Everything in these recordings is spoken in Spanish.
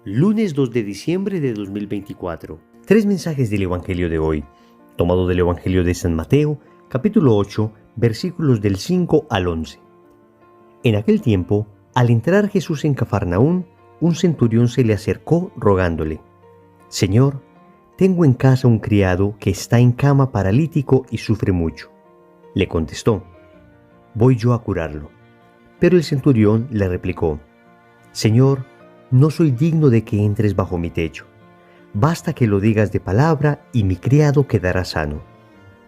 Lunes 2 de diciembre de 2024. Tres mensajes del Evangelio de hoy, tomado del Evangelio de San Mateo, capítulo 8, versículos del 5 al 11. En aquel tiempo, al entrar Jesús en Cafarnaún, un centurión se le acercó rogándole: «Señor, tengo en casa un criado que está en cama paralítico y sufre mucho». Le contestó: «Voy yo a curarlo». Pero el centurión le replicó: «Señor, no soy digno de que entres bajo mi techo. Basta que lo digas de palabra y mi criado quedará sano.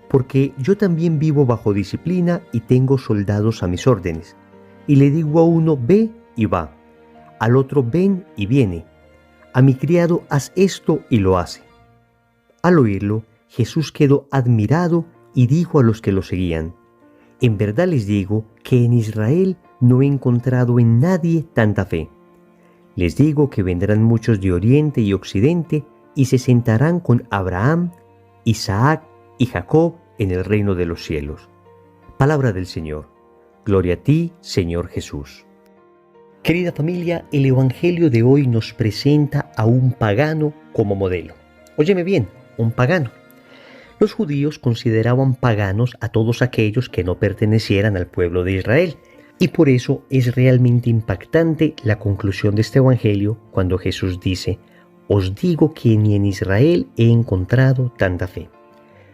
Porque yo también vivo bajo disciplina y tengo soldados a mis órdenes. Y le digo a uno, ve y va. Al otro, ven y viene. A mi criado, haz esto y lo hace». Al oírlo, Jesús quedó admirado y dijo a los que lo seguían: «En verdad les digo que en Israel no he encontrado en nadie tanta fe. Les digo que vendrán muchos de oriente y occidente y se sentarán con Abraham, Isaac y Jacob en el reino de los cielos». Palabra del Señor. Gloria a ti, Señor Jesús. Querida familia, el Evangelio de hoy nos presenta a un pagano como modelo. Óyeme bien, un pagano. Los judíos consideraban paganos a todos aquellos que no pertenecieran al pueblo de Israel. Y por eso es realmente impactante la conclusión de este Evangelio cuando Jesús dice: «Os digo que ni en Israel he encontrado tanta fe».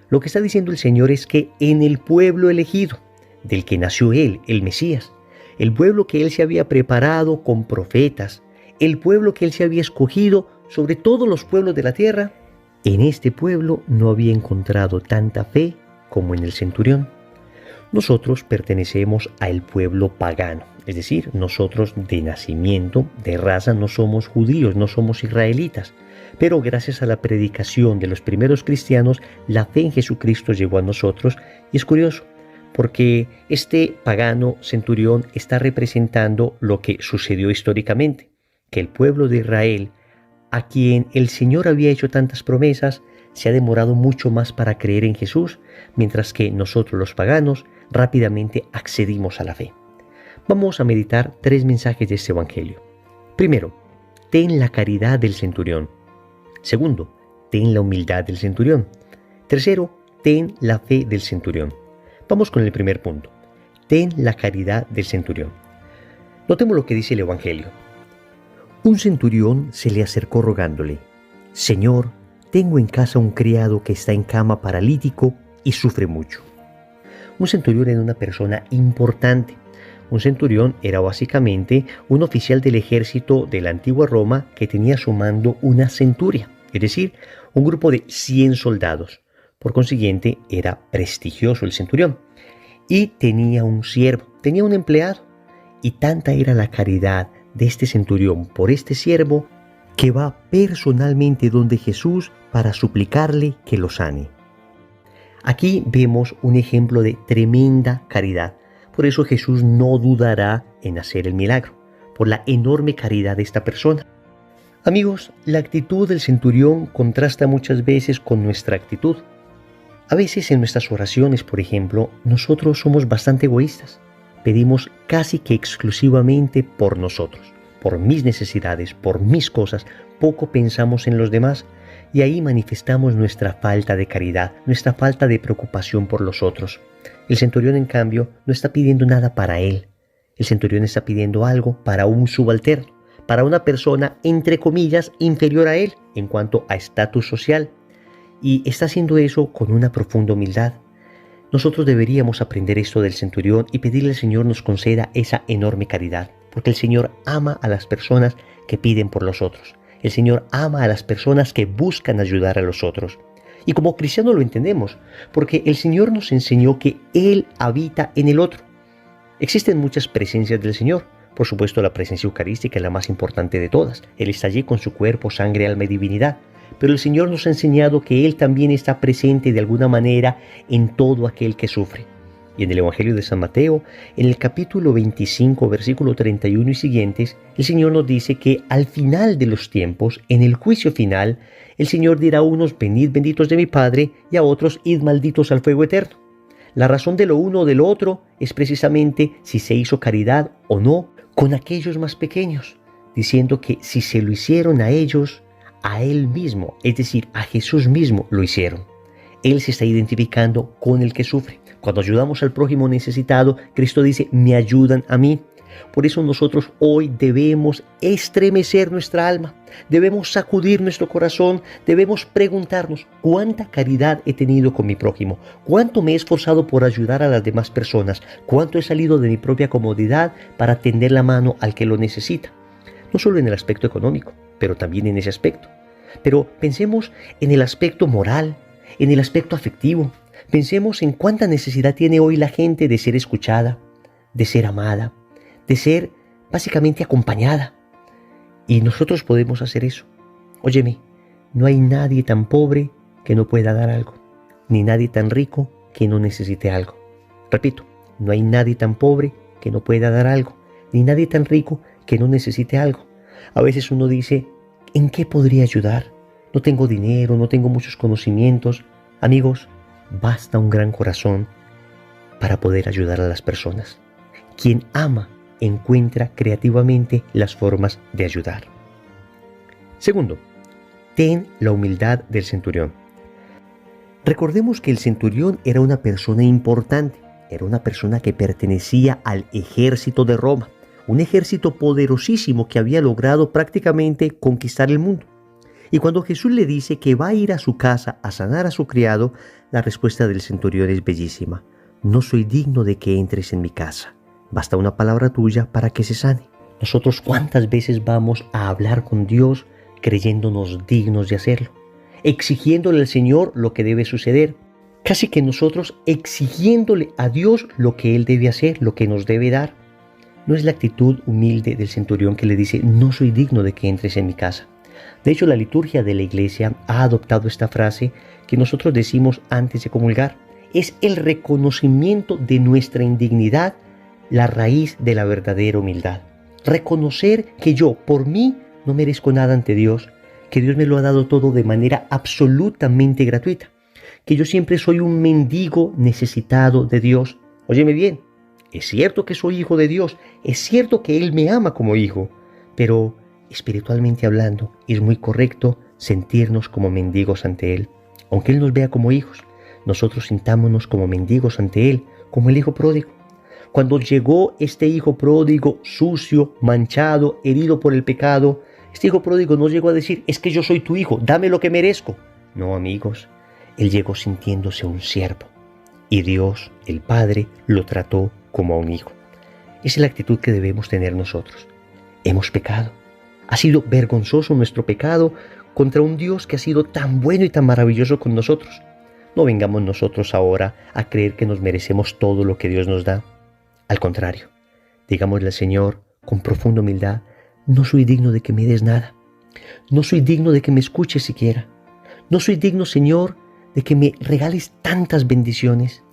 Lo que está diciendo el Señor es que en el pueblo elegido, del que nació Él, el Mesías, el pueblo que Él se había preparado con profetas, el pueblo que Él se había escogido sobre todos los pueblos de la tierra, en este pueblo no había encontrado tanta fe como en el centurión. Nosotros pertenecemos al pueblo pagano, es decir, nosotros de nacimiento, de raza, no somos judíos, no somos israelitas, pero gracias a la predicación de los primeros cristianos, la fe en Jesucristo llegó a nosotros. Y es curioso, porque este pagano centurión está representando lo que sucedió históricamente, que el pueblo de Israel, a quien el Señor había hecho tantas promesas, se ha demorado mucho más para creer en Jesús, mientras que nosotros los paganos rápidamente accedimos a la fe. Vamos a meditar tres mensajes de este Evangelio. Primero, ten la caridad del centurión. Segundo, ten la humildad del centurión. Tercero, ten la fe del centurión. Vamos con el primer punto. Ten la caridad del centurión. Notemos lo que dice el Evangelio. Un centurión se le acercó rogándole: «Señor, tengo en casa un criado que está en cama paralítico y sufre mucho». Un centurión era una persona importante. Un centurión era básicamente un oficial del ejército de la antigua Roma que tenía a su mando una centuria, es decir, un grupo de 100 soldados. Por consiguiente, era prestigioso el centurión. Y tenía un siervo, tenía un empleado. Y tanta era la caridad de este centurión por este siervo que va personalmente donde Jesús para suplicarle que lo sane. Aquí vemos un ejemplo de tremenda caridad. Por eso Jesús no dudará en hacer el milagro, por la enorme caridad de esta persona. Amigos, la actitud del centurión contrasta muchas veces con nuestra actitud. A veces en nuestras oraciones, por ejemplo, nosotros somos bastante egoístas. Pedimos casi que exclusivamente por nosotros, por mis necesidades, por mis cosas. Poco pensamos en los demás. Y ahí manifestamos nuestra falta de caridad, nuestra falta de preocupación por los otros. El centurión, en cambio, no está pidiendo nada para él. El centurión está pidiendo algo para un subalterno, para una persona, entre comillas, inferior a él en cuanto a estatus social. Y está haciendo eso con una profunda humildad. Nosotros deberíamos aprender esto del centurión y pedirle al Señor nos conceda esa enorme caridad, porque el Señor ama a las personas que piden por los otros. El Señor ama a las personas que buscan ayudar a los otros. Y como cristianos lo entendemos, porque el Señor nos enseñó que Él habita en el otro. Existen muchas presencias del Señor. Por supuesto, la presencia eucarística es la más importante de todas. Él está allí con su cuerpo, sangre, alma y divinidad. Pero el Señor nos ha enseñado que Él también está presente de alguna manera en todo aquel que sufre. Y en el Evangelio de San Mateo, en el capítulo 25, versículo 31 y siguientes, el Señor nos dice que al final de los tiempos, en el juicio final, el Señor dirá a unos: venid benditos de mi Padre, y a otros: id malditos al fuego eterno. La razón de lo uno o de lo otro es precisamente si se hizo caridad o no con aquellos más pequeños. diciendo que si se lo hicieron a ellos, a Él mismo, es decir, a Jesús mismo lo hicieron. Él se está identificando con el que sufre. Cuando ayudamos al prójimo necesitado, Cristo dice, me ayudan a mí. Por eso nosotros hoy debemos estremecer nuestra alma, debemos sacudir nuestro corazón, debemos preguntarnos cuánta caridad he tenido con mi prójimo, cuánto me he esforzado por ayudar a las demás personas, cuánto he salido de mi propia comodidad para tender la mano al que lo necesita. No solo en el aspecto económico, pero también en ese aspecto. Pero pensemos en el aspecto moral, en el aspecto afectivo. Pensemos en cuánta necesidad tiene hoy la gente de ser escuchada, de ser amada, de ser básicamente acompañada. Y nosotros podemos hacer eso. Óyeme, no hay nadie tan pobre que no pueda dar algo, ni nadie tan rico que no necesite algo. Repito, no hay nadie tan pobre que no pueda dar algo, ni nadie tan rico que no necesite algo. A veces uno dice, ¿en qué podría ayudar? No tengo dinero, no tengo muchos conocimientos. Amigos, basta un gran corazón para poder ayudar a las personas. Quien ama encuentra creativamente las formas de ayudar. Segundo, ten la humildad del centurión. Recordemos que el centurión era una persona importante, era una persona que pertenecía al ejército de Roma, un ejército poderosísimo que había logrado prácticamente conquistar el mundo. Y cuando Jesús le dice que va a ir a su casa a sanar a su criado, la respuesta del centurión es bellísima. No soy digno de que entres en mi casa. Basta una palabra tuya para que se sane. Nosotros ¿cuántas veces vamos a hablar con Dios creyéndonos dignos de hacerlo? Exigiéndole al Señor lo que debe suceder. Casi que nosotros exigiéndole a Dios lo que Él debe hacer, lo que nos debe dar. No es la actitud humilde del centurión que le dice, no soy digno de que entres en mi casa. De hecho, la liturgia de la iglesia ha adoptado esta frase que nosotros decimos antes de comulgar. Es el reconocimiento de nuestra indignidad, la raíz de la verdadera humildad. Reconocer que yo, por mí, no merezco nada ante Dios, que Dios me lo ha dado todo de manera absolutamente gratuita, que yo siempre soy un mendigo necesitado de Dios. Óyeme bien, es cierto que soy hijo de Dios, es cierto que Él me ama como hijo, pero espiritualmente hablando, es muy correcto sentirnos como mendigos ante Él. Aunque Él nos vea como hijos, nosotros sintámonos como mendigos ante Él, como el hijo pródigo. Cuando llegó este hijo pródigo, sucio, manchado, herido por el pecado, este hijo pródigo no llegó a decir, es que yo soy tu hijo, dame lo que merezco. No, amigos, él llegó sintiéndose un siervo. Y Dios, el Padre, lo trató como a un hijo. Esa es la actitud que debemos tener nosotros. Hemos pecado. Ha sido vergonzoso nuestro pecado contra un Dios que ha sido tan bueno y tan maravilloso con nosotros. No vengamos nosotros ahora a creer que nos merecemos todo lo que Dios nos da. Al contrario, digámosle al Señor con profunda humildad, no soy digno de que me des nada. No soy digno de que me escuches siquiera. No soy digno, Señor, de que me regales tantas bendiciones.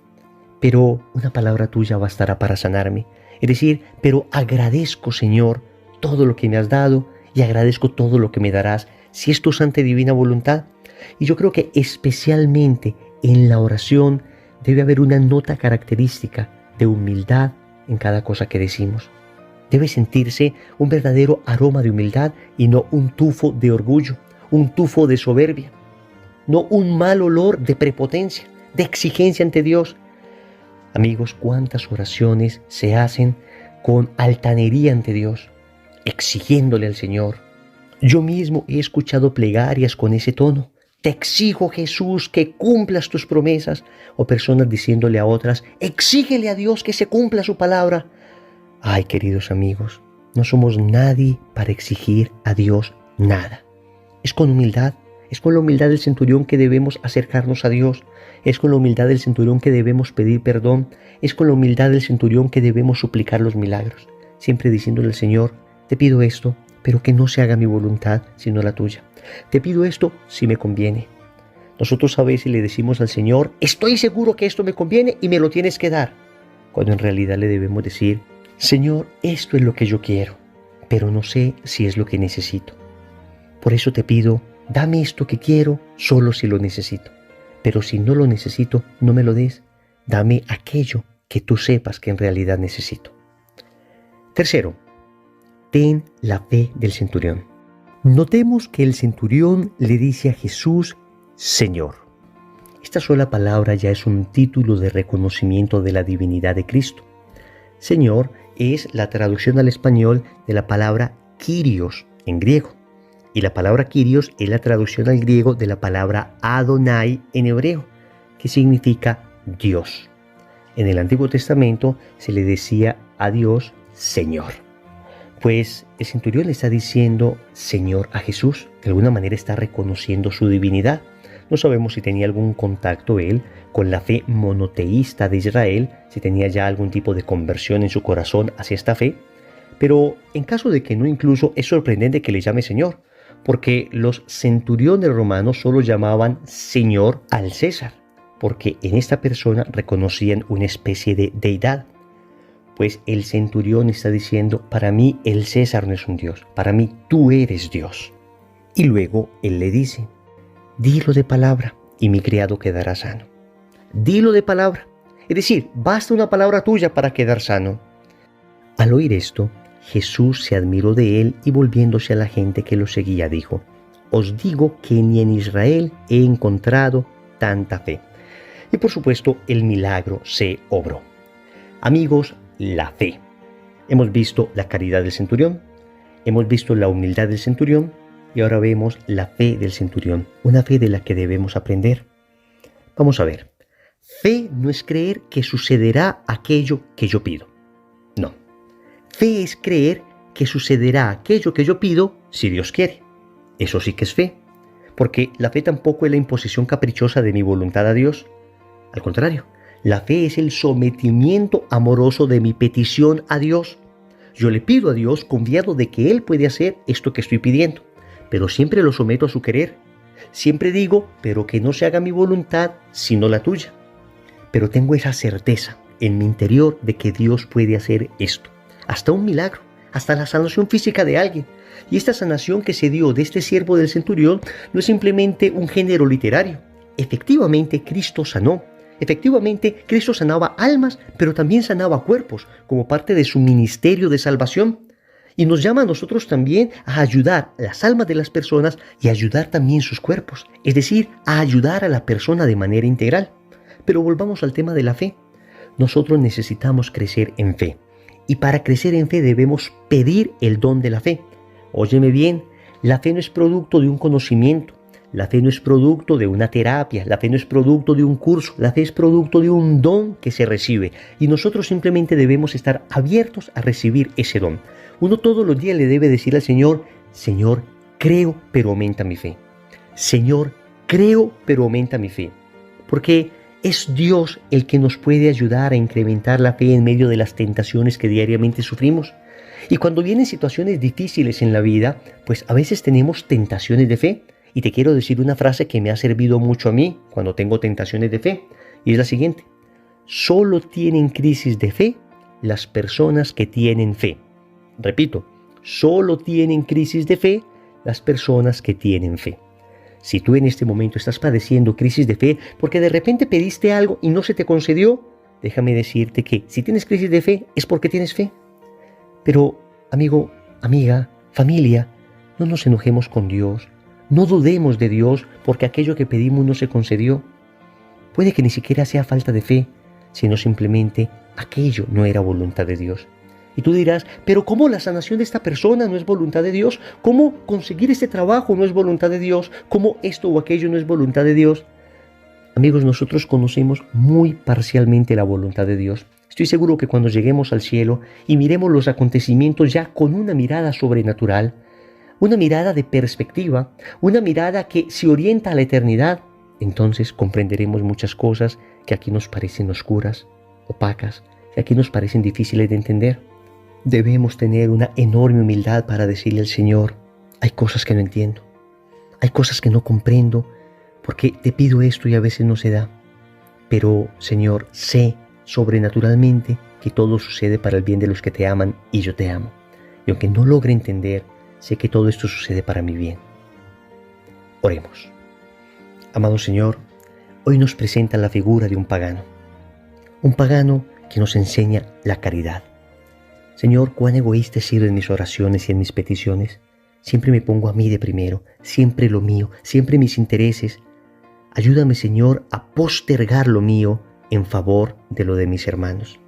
Pero una palabra tuya bastará para sanarme. Es decir, pero agradezco, Señor, todo lo que me has dado y agradezco todo lo que me darás, si es tu santa y divina voluntad. Y yo creo que especialmente en la oración debe haber una nota característica de humildad en cada cosa que decimos. Debe sentirse un verdadero aroma de humildad y no un tufo de orgullo, un tufo de soberbia, no un mal olor de prepotencia, de exigencia ante Dios. Amigos, cuántas oraciones se hacen con altanería ante Dios, exigiéndole al Señor. Yo mismo he escuchado plegarias con ese tono. Te exijo, Jesús, que cumplas tus promesas. O personas diciéndole a otras, exígele a Dios que se cumpla su palabra. Ay, queridos amigos, no somos nadie para exigir a Dios nada. Es con humildad, es con la humildad del centurión que debemos acercarnos a Dios. Es con la humildad del centurión que debemos pedir perdón. Es con la humildad del centurión que debemos suplicar los milagros. Siempre diciéndole al Señor, te pido esto, pero que no se haga mi voluntad, sino la tuya. Te pido esto si me conviene. Nosotros a veces le decimos al Señor, estoy seguro que esto me conviene y me lo tienes que dar. Cuando en realidad le debemos decir, Señor, esto es lo que yo quiero, pero no sé si es lo que necesito. Por eso te pido, dame esto que quiero solo si lo necesito. Pero si no lo necesito, no me lo des. Dame aquello que tú sepas que en realidad necesito. Tercero, ten la fe del centurión. Notemos que el centurión le dice a Jesús, Señor. Esta sola palabra ya es un título de reconocimiento de la divinidad de Cristo. Señor es la traducción al español de la palabra Kyrios en griego. Y la palabra Kyrios es la traducción al griego de la palabra Adonai en hebreo, que significa Dios. En el Antiguo Testamento se le decía a Dios Señor. Pues el centurión le está diciendo Señor a Jesús. De alguna manera está reconociendo su divinidad. No sabemos si tenía algún contacto él con la fe monoteísta de Israel, si tenía ya algún tipo de conversión en su corazón hacia esta fe. Pero en caso de que no, incluso es sorprendente que le llame Señor, porque los centuriones romanos solo llamaban Señor al César, porque en esta persona reconocían una especie de deidad. Pues el centurión está diciendo, para mí el César no es un Dios, para mí tú eres Dios. Y luego él le dice, dilo de palabra y mi criado quedará sano. Dilo de palabra, es decir, basta una palabra tuya para quedar sano. Al oír esto, Jesús se admiró de él y volviéndose a la gente que lo seguía dijo, os digo que ni en Israel he encontrado tanta fe. Y por supuesto el milagro se obró. Amigos, la fe. Hemos visto la caridad del centurión, hemos visto la humildad del centurión y ahora vemos la fe del centurión, una fe de la que debemos aprender. Vamos a ver, fe no es creer que sucederá aquello que yo pido. No. Fe es creer que sucederá aquello que yo pido si Dios quiere. Eso sí que es fe, porque la fe tampoco es la imposición caprichosa de mi voluntad a Dios. Al contrario, la fe es el sometimiento amoroso de mi petición a Dios. Yo le pido a Dios confiado de que Él puede hacer esto que estoy pidiendo, pero siempre lo someto a su querer. Siempre digo, pero que no se haga mi voluntad, sino la tuya. Pero tengo esa certeza en mi interior de que Dios puede hacer esto. Hasta un milagro, hasta la sanación física de alguien. Y esta sanación que se dio de este siervo del centurión no es simplemente un género literario. Efectivamente, Cristo sanó. Efectivamente, Cristo sanaba almas, pero también sanaba cuerpos, como parte de su ministerio de salvación. Y nos llama a nosotros también a ayudar las almas de las personas y a ayudar también sus cuerpos. Es decir, a ayudar a la persona de manera integral. Pero volvamos al tema de la fe. Nosotros necesitamos crecer en fe. Y para crecer en fe debemos pedir el don de la fe. Óyeme bien, la fe no es producto de un conocimiento, la fe no es producto de una terapia, la fe no es producto de un curso, la fe es producto de un don que se recibe. Y nosotros simplemente debemos estar abiertos a recibir ese don. Uno todos los días le debe decir al Señor, Señor, creo, pero aumenta mi fe. Señor, creo, pero aumenta mi fe. Porque es Dios el que nos puede ayudar a incrementar la fe en medio de las tentaciones que diariamente sufrimos. Y cuando vienen situaciones difíciles en la vida, pues a veces tenemos tentaciones de fe. Y te quiero decir una frase que me ha servido mucho a mí cuando tengo tentaciones de fe. Y es la siguiente. Solo tienen crisis de fe las personas que tienen fe. Repito, solo tienen crisis de fe las personas que tienen fe. Si tú en este momento estás padeciendo crisis de fe porque de repente pediste algo y no se te concedió, déjame decirte que si tienes crisis de fe es porque tienes fe. Pero, amigo, amiga, familia, no nos enojemos con Dios, no dudemos de Dios porque aquello que pedimos no se concedió. Puede que ni siquiera sea falta de fe, sino simplemente aquello no era voluntad de Dios. Y tú dirás, pero ¿cómo la sanación de esta persona no es voluntad de Dios? ¿Cómo conseguir este trabajo no es voluntad de Dios? ¿Cómo esto o aquello no es voluntad de Dios? Amigos, nosotros conocemos muy parcialmente la voluntad de Dios. Estoy seguro que cuando lleguemos al cielo y miremos los acontecimientos ya con una mirada sobrenatural, una mirada de perspectiva, una mirada que se orienta a la eternidad, entonces comprenderemos muchas cosas que aquí nos parecen oscuras, opacas, que aquí nos parecen difíciles de entender. Debemos tener una enorme humildad para decirle al Señor, hay cosas que no entiendo, hay cosas que no comprendo, porque te pido esto y a veces no se da. Pero, Señor, sé sobrenaturalmente que todo sucede para el bien de los que te aman y yo te amo. Y aunque no logre entender, sé que todo esto sucede para mi bien. Oremos. Amado Señor, hoy nos presenta la figura de un pagano que nos enseña la caridad. Señor, cuán egoísta he sido en mis oraciones y en mis peticiones. Siempre me pongo a mí de primero, siempre lo mío, siempre mis intereses. Ayúdame, Señor, a postergar lo mío en favor de lo de mis hermanos.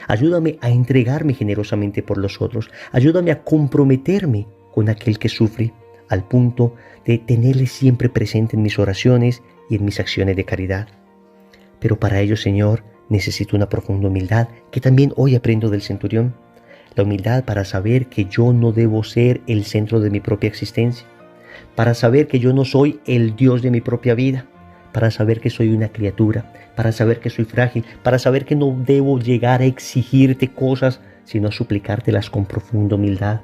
Ayúdame a entregarme generosamente por los otros. Ayúdame a comprometerme con aquel que sufre, al punto de tenerle siempre presente en mis oraciones y en mis acciones de caridad. Pero para ello, Señor, necesito una profunda humildad que también hoy aprendo del centurión. La humildad para saber que yo no debo ser el centro de mi propia existencia, para saber que yo no soy el Dios de mi propia vida, para saber que soy una criatura, para saber que soy frágil, para saber que no debo llegar a exigirte cosas, sino a suplicártelas con profunda humildad,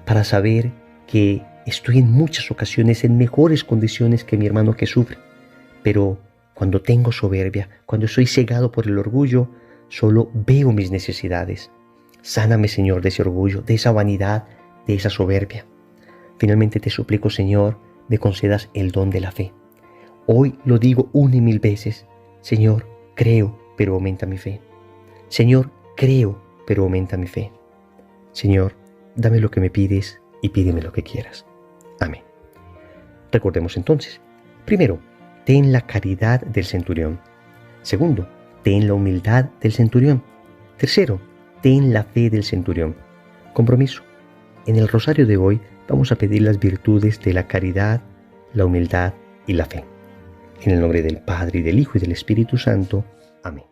para saber que estoy en muchas ocasiones en mejores condiciones que mi hermano que sufre, pero cuando tengo soberbia, cuando soy cegado por el orgullo, solo veo mis necesidades. Sáname, Señor, de ese orgullo, de esa vanidad, de esa soberbia. Finalmente te suplico, Señor, me concedas el don de la fe. Hoy lo digo 1,000 veces. Señor, creo, pero aumenta mi fe. Señor, creo, pero aumenta mi fe. Señor, dame lo que me pides y pídeme lo que quieras. Amén. Recordemos entonces. Primero, ten la caridad del centurión. Segundo, ten la humildad del centurión. Tercero, ten la fe del centurión. Compromiso. En el rosario de hoy vamos a pedir las virtudes de la caridad, la humildad y la fe. En el nombre del Padre, y del Hijo, y del Espíritu Santo. Amén.